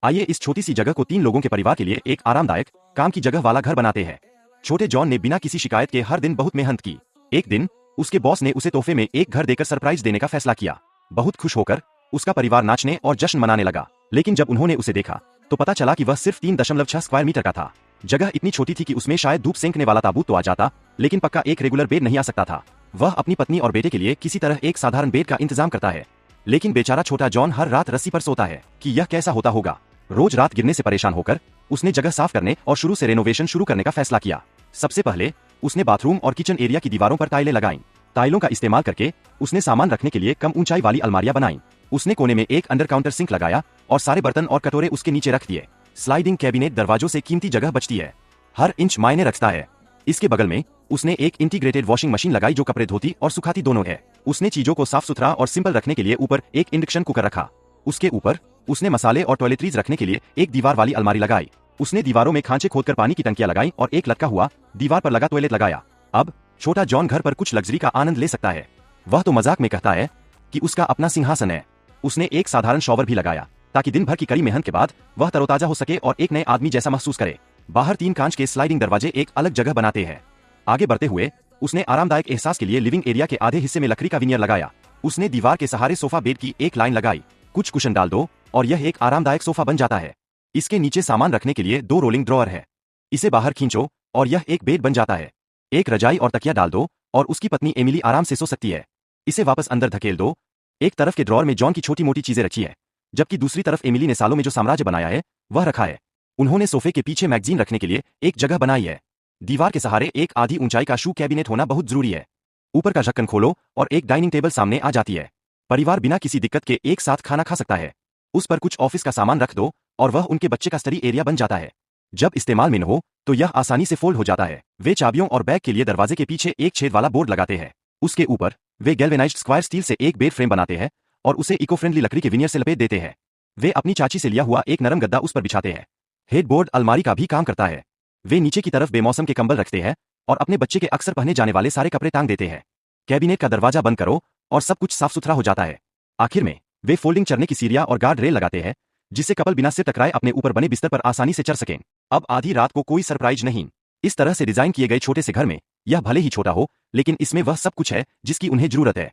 आइए इस छोटी सी जगह को 3 लोगों के परिवार के लिए एक आरामदायक काम की जगह वाला घर बनाते हैं। छोटे जॉन ने बिना किसी शिकायत के हर दिन बहुत मेहनत की। एक दिन उसके बॉस ने उसे तोहफे में एक घर देकर सरप्राइज देने का फैसला किया। बहुत खुश होकर उसका परिवार नाचने और जश्न मनाने लगा। लेकिन जब उन्होंने उसे देखा तो पता चला कि वह सिर्फ 3.6 स्क्वायर मीटर का था। जगह इतनी छोटी थी कि उसमें शायद धूप सेंकने वाला ताबूत तो आ जाता, लेकिन पक्का एक रेगुलर बेड नहीं आ सकता था। वह अपनी पत्नी और बेटे के लिए किसी तरह एक साधारण बेड का इंतजाम करता है, लेकिन बेचारा छोटा जॉन हर रात रस्सी पर सोता है कि यह कैसा होता होगा। रोज रात गिरने से परेशान होकर उसने जगह साफ करने और शुरू से रेनोवेशन शुरू करने का फैसला किया। सबसे पहले उसने बाथरूम और किचन एरिया की दीवारों पर टाइलें लगाईं। टाइलों का इस्तेमाल करके उसने सामान रखने के लिए कम ऊंचाई वाली अलमारियां बनाईं। उसने कोने में एक अंडर काउंटर सिंक लगाया और सारे बर्तन और कटोरे उसके नीचे रख दिए। स्लाइडिंग कैबिनेट दरवाजों से कीमती जगह बचती है, हर इंच मायने रखता है। इसके बगल में उसने एक इंटीग्रेटेड वॉशिंग मशीन लगाई जो कपड़े धोती और सुखाती दोनों है। उसने चीजों को साफ सुथरा और सिंपल रखने के लिए ऊपर एक इंडक्शन कुकर रखा। उसके ऊपर उसने मसाले और टॉयलेटरीज रखने के लिए एक दीवार वाली अलमारी लगाई। उसने दीवारों में खांचे खोदकर पानी की टंकियां लगाई और एक लटका हुआ दीवार पर लगा टॉयलेट लगाया। अब छोटा जॉन घर पर कुछ लग्जरी का आनंद ले सकता है। वह तो मजाक में कहता है कि उसका अपना सिंहासन है। उसने एक साधारण शॉवर भी लगाया ताकि दिन भर की कड़ी मेहनत के बाद वह तरोताजा हो सके और एक नए आदमी जैसा महसूस करे। बाहर 3 कांच के स्लाइडिंग दरवाजे एक अलग जगह बनाते हैं। आगे बढ़ते हुए उसने आरामदायक एहसास के लिए लिविंग एरिया के आधे हिस्से में लकड़ी का विनियर लगाया। उसने दीवार के सहारे सोफा बेड की एक लाइन लगाई। कुछ कुशन डाल दो और यह एक आरामदायक सोफा बन जाता है। इसके नीचे सामान रखने के लिए 2 रोलिंग ड्रॉअर है। इसे बाहर खींचो और यह एक बेड बन जाता है। एक रजाई और तकिया डाल दो और उसकी पत्नी एमिली आराम से सो सकती है। इसे वापस अंदर धकेल दो। एक तरफ के ड्रॉअर में जॉन की छोटी मोटी चीजें रखी है, जबकि दूसरी तरफ एमिली ने सालों में जो साम्राज्य बनाया है वह रखा है। उन्होंने सोफे के पीछे मैगजीन रखने के लिए एक जगह बनाई है। दीवार के सहारे एक आधी ऊंचाई का शू कैबिनेट होना बहुत जरूरी है। ऊपर का ढक्कन खोलो और एक डाइनिंग टेबल सामने आ जाती है। परिवार बिना किसी दिक्कत के एक साथ खाना खा सकता है। उस पर कुछ ऑफिस का सामान रख दो और वह उनके बच्चे का स्टडी एरिया बन जाता है। जब इस्तेमाल में न हो तो यह आसानी से फोल्ड हो जाता है। वे चाबियों और बैग के लिए दरवाजे के पीछे एक छेद वाला बोर्ड लगाते हैं। उसके ऊपर वे गैल्वेनाइज्ड स्क्वायर स्टील से एक बेड फ्रेम बनाते हैं और उसे इको फ्रेंडली लकड़ी के विनियर से लपेट देते हैं। वे अपनी चाची से लिया हुआ एक नरम गद्दा उस पर बिछाते हैं। हेडबोर्ड अलमारी का भी काम करता है। वे नीचे की तरफ बेमौसम के कंबल रखते हैं और अपने बच्चे के अक्सर पहने जाने वाले सारे कपड़े टांग देते हैं। कैबिनेट का दरवाजा बंद करो और सब कुछ साफ सुथरा हो जाता है। आखिर में वे फोल्डिंग चढ़ने की सीढ़ियां और गार्ड रेल लगाते हैं, जिससे कपल बिना सिर टकराए अपने ऊपर बने बिस्तर पर आसानी से चढ़ सकें। अब आधी रात को कोई सरप्राइज नहीं। इस तरह से डिजाइन किए गए छोटे से घर में यह भले ही छोटा हो, लेकिन इसमें वह सब कुछ है जिसकी उन्हें जरूरत है।